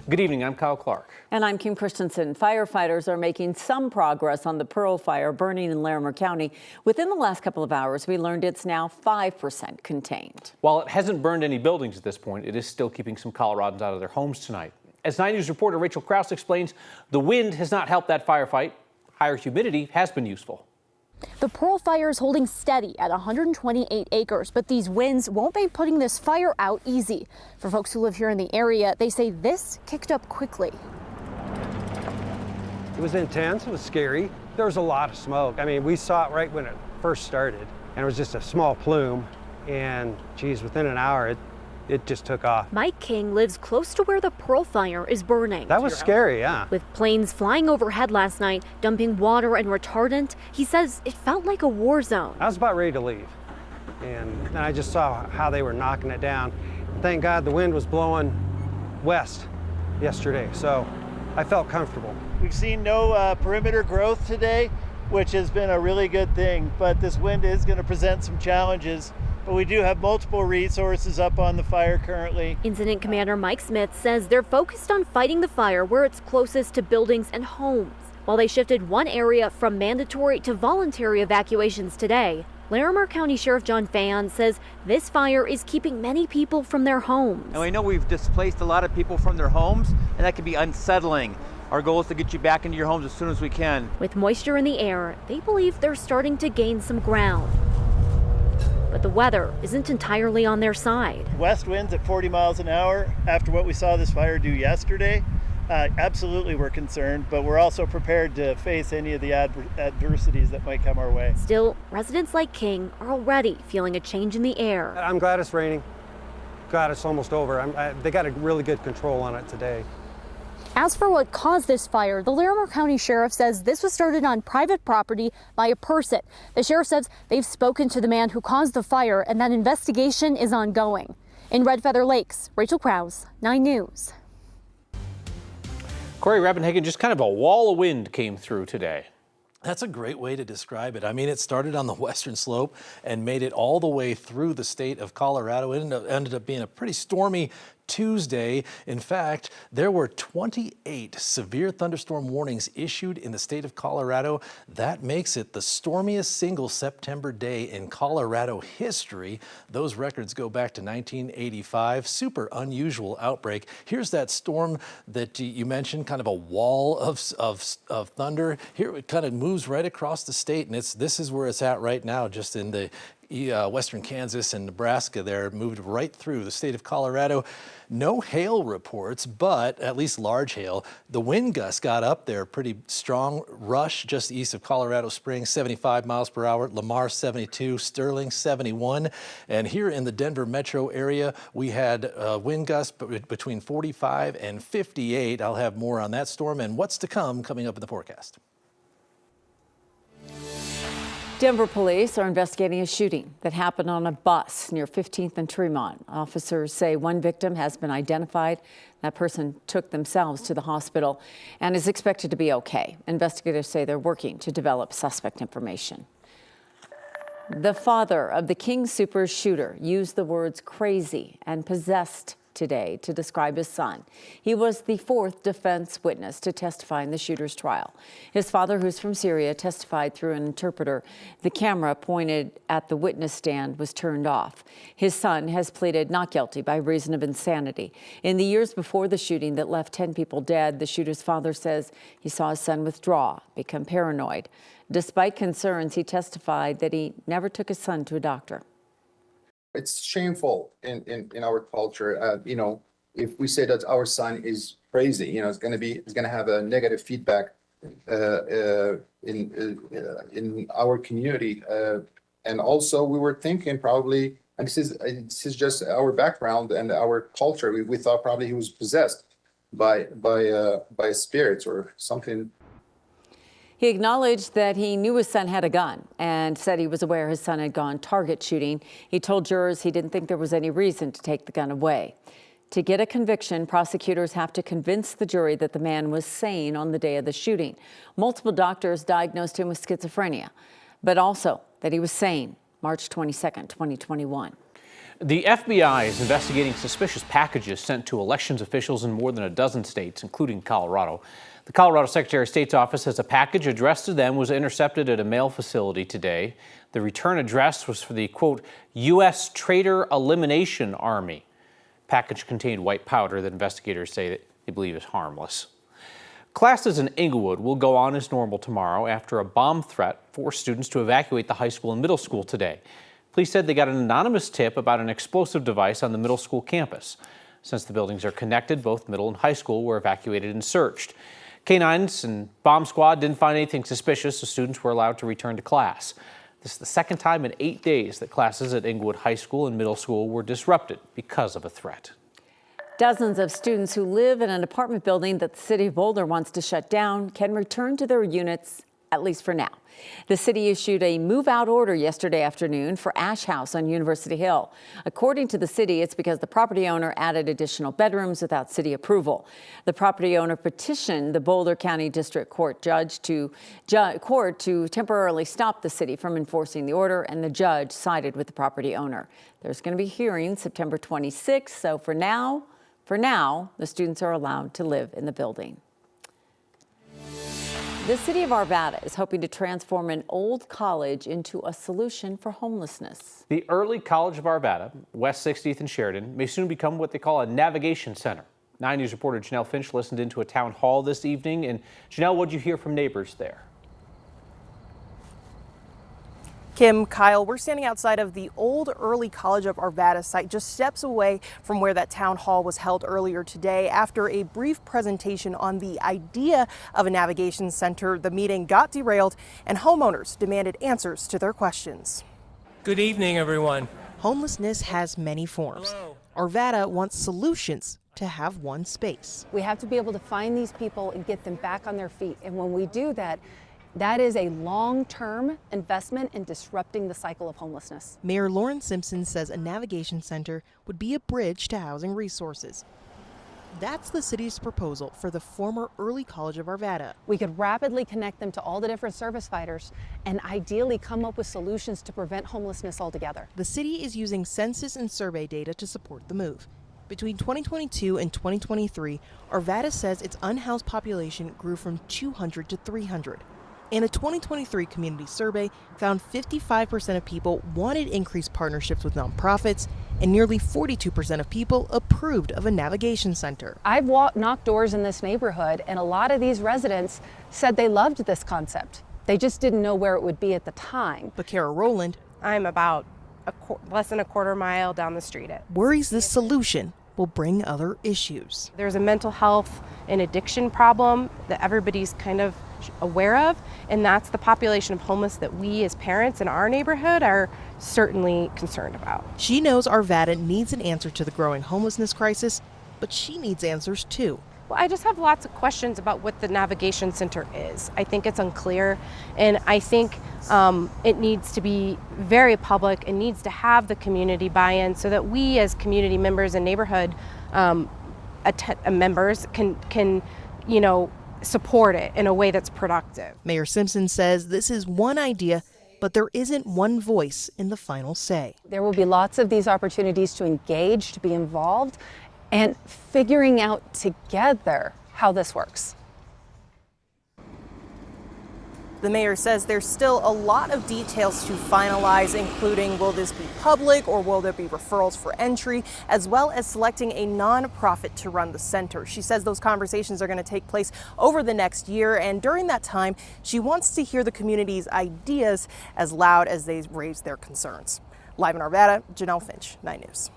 Good evening, I'm Kyle Clark. And I'm Kim Christensen. Firefighters are making some progress on the Pearl fire burning in Larimer County. Within the last couple of hours, we learned it's now 5% contained. While it hasn't burned any buildings at this point, it is still keeping some Coloradans out of their homes tonight. As 9 News reporter Rachel Krause explains, the wind has not helped that firefight. Higher humidity has been useful. The Pearl fire is holding steady at 128 acres, but these winds won't make putting this fire out easy. For folks who live here in the area, they say this kicked up quickly. It was intense, it was scary. There was a lot of smoke. I mean, we saw it right when it first started, and it was just a small plume. And geez, within an hour, it just took off. Mike King lives close to where the Pearl fire is burning. That was scary, yeah. With planes flying overhead last night, dumping water and retardant, he says it felt like a war zone. I was about ready to leave, and then I just saw how they were knocking it down. Thank God the wind was blowing west yesterday, so I felt comfortable. We've seen no perimeter growth today, which has been a really good thing, but this wind is going to present some challenges. But we do have multiple resources up on the fire currently. Incident Commander Mike Smith says they're focused on fighting the fire where it's closest to buildings and homes. While they shifted one area from mandatory to voluntary evacuations today, Larimer County Sheriff John Fan says this fire is keeping many people from their homes. And we know we've displaced a lot of people from their homes, and that can be unsettling. Our goal is to get you back into your homes as soon as we can. With moisture in the air, they believe they're starting to gain some ground. But the weather isn't entirely on their side. West winds at 40 miles an hour after what we saw this fire do yesterday. Absolutely we're concerned, but we're also prepared to face any of the adversities that might come our way. Still, residents like King are already feeling a change in the air. I'm glad it's raining. Glad it's almost over. They got a really good control on it today. As for what caused this fire, the Larimer County Sheriff says this was started on private property by a person. The sheriff says they've spoken to the man who caused the fire and that investigation is ongoing. In Red Feather Lakes, Rachel Krause, 9 News. Corey Rappenhagen, just kind of a wall of wind came through today. That's a great way to describe it. I mean, it started on the western slope and made it all the way through the state of Colorado. It ended up being a pretty stormy Tuesday. In fact, there were 28 severe thunderstorm warnings issued in the state of Colorado. That makes it the stormiest single September day in Colorado history. Those records go back to 1985. Super unusual outbreak. Here's that storm that you mentioned, kind of a wall of thunder. Here it kind of moves right across the state, and this is where it's at right now, just in the western Kansas and Nebraska there, moved right through the state of Colorado. No hail reports, but at least large hail. The wind gusts got up there pretty strong. Rush, just east of Colorado Springs, 75 miles per hour. Lamar, 72. Sterling, 71. And here in the Denver metro area, we had wind gusts between 45 and 58. I'll have more on that storm and what's to come coming up in the forecast. Denver police are investigating a shooting that happened on a bus near 15th and Tremont. Officers say one victim has been identified. That person took themselves to the hospital and is expected to be okay. Investigators say they're working to develop suspect information. The father of the King Soopers shooter used the words crazy and possessed today to describe his son. He was the fourth defense witness to testify in the shooter's trial. His father, who's from Syria, testified through an interpreter. The camera pointed at the witness stand was turned off. His son has pleaded not guilty by reason of insanity. In the years before the shooting that left 10 people dead, the shooter's father says he saw his son withdraw, become paranoid. Despite concerns, he testified that he never took his son to a doctor. It's shameful in our culture. If we say that our son is crazy, it's going to have a negative feedback in our community. And also, we were thinking probably, and this is just our background and our culture. We thought probably he was possessed by spirits or something. He acknowledged that he knew his son had a gun and said he was aware his son had gone target shooting. He told jurors he didn't think there was any reason to take the gun away. To get a conviction, prosecutors have to convince the jury that the man was sane on the day of the shooting. Multiple doctors diagnosed him with schizophrenia, but also that he was sane March 22nd, 2021. The FBI is investigating suspicious packages sent to elections officials in more than a dozen states, including Colorado. The Colorado Secretary of State's office says a package addressed to them was intercepted at a mail facility today. The return address was for the, quote, U.S. Traitor Elimination Army. Package contained white powder that investigators say that they believe is harmless. Classes in Englewood will go on as normal tomorrow after a bomb threat forced students to evacuate the high school and middle school today. Police said they got an anonymous tip about an explosive device on the middle school campus. Since the buildings are connected, both middle and high school were evacuated and searched. Canines and bomb squad didn't find anything suspicious, so students were allowed to return to class. This is the second time in 8 days that classes at Englewood High School and middle school were disrupted because of a threat. Dozens of students who live in an apartment building that the city of Boulder wants to shut down can return to their units, at least for now. The city issued a move-out order yesterday afternoon for Ash House on University Hill. According to the city, it's because the property owner added additional bedrooms without city approval. The property owner petitioned the Boulder County District Court judge to temporarily stop the city from enforcing the order, and the judge sided with the property owner. There's going to be hearings September 26th, so for now, the students are allowed to live in the building. The city of Arvada is hoping to transform an old college into a solution for homelessness. The Early College of Arvada, West 60th and Sheridan, may soon become what they call a navigation center. 9 News reporter Janelle Finch listened into a town hall this evening. And Janelle, what did you hear from neighbors there? Kim, Kyle, we're standing outside of the old Early College of Arvada site, just steps away from where that town hall was held earlier today. After a brief presentation on the idea of a navigation center, the meeting got derailed and homeowners demanded answers to their questions. Good evening, everyone. Homelessness has many forms. Arvada wants solutions to have one space. We have to be able to find these people and get them back on their feet. And when we do that, that is a long-term investment in disrupting the cycle of homelessness. Mayor Lauren Simpson says a navigation center would be a bridge to housing resources. That's the city's proposal for the former Early College of Arvada. We could rapidly connect them to all the different service fighters and ideally come up with solutions to prevent homelessness altogether. The city is using census and survey data to support the move. Between 2022 and 2023, Arvada says its unhoused population grew from 200 to 300. And a 2023 community survey found 55% of people wanted increased partnerships with nonprofits, and nearly 42% of people approved of a navigation center. I've knocked doors in this neighborhood, and a lot of these residents said they loved this concept. They just didn't know where it would be at the time. But Kara Rowland, I'm about less than a quarter mile down the street, worries this solution will bring other issues. There's a mental health and addiction problem that everybody's kind of aware of, and that's the population of homeless that we as parents in our neighborhood are certainly concerned about. She knows Arvada needs an answer to the growing homelessness crisis, but she needs answers too. Well, I just have lots of questions about what the navigation center is. I think it's unclear, and I think it needs to be very public and needs to have the community buy-in so that we as community members and neighborhood members can support it in a way that's productive. Mayor Simpson says this is one idea, but there isn't one voice in the final say. There will be lots of these opportunities to engage, to be involved, and figuring out together how this works. The mayor says there's still a lot of details to finalize, including will this be public or will there be referrals for entry, as well as selecting a nonprofit to run the center. She says those conversations are going to take place over the next year, and during that time, she wants to hear the community's ideas as loud as they raise their concerns. Live in Arvada, Janelle Finch, 9 News.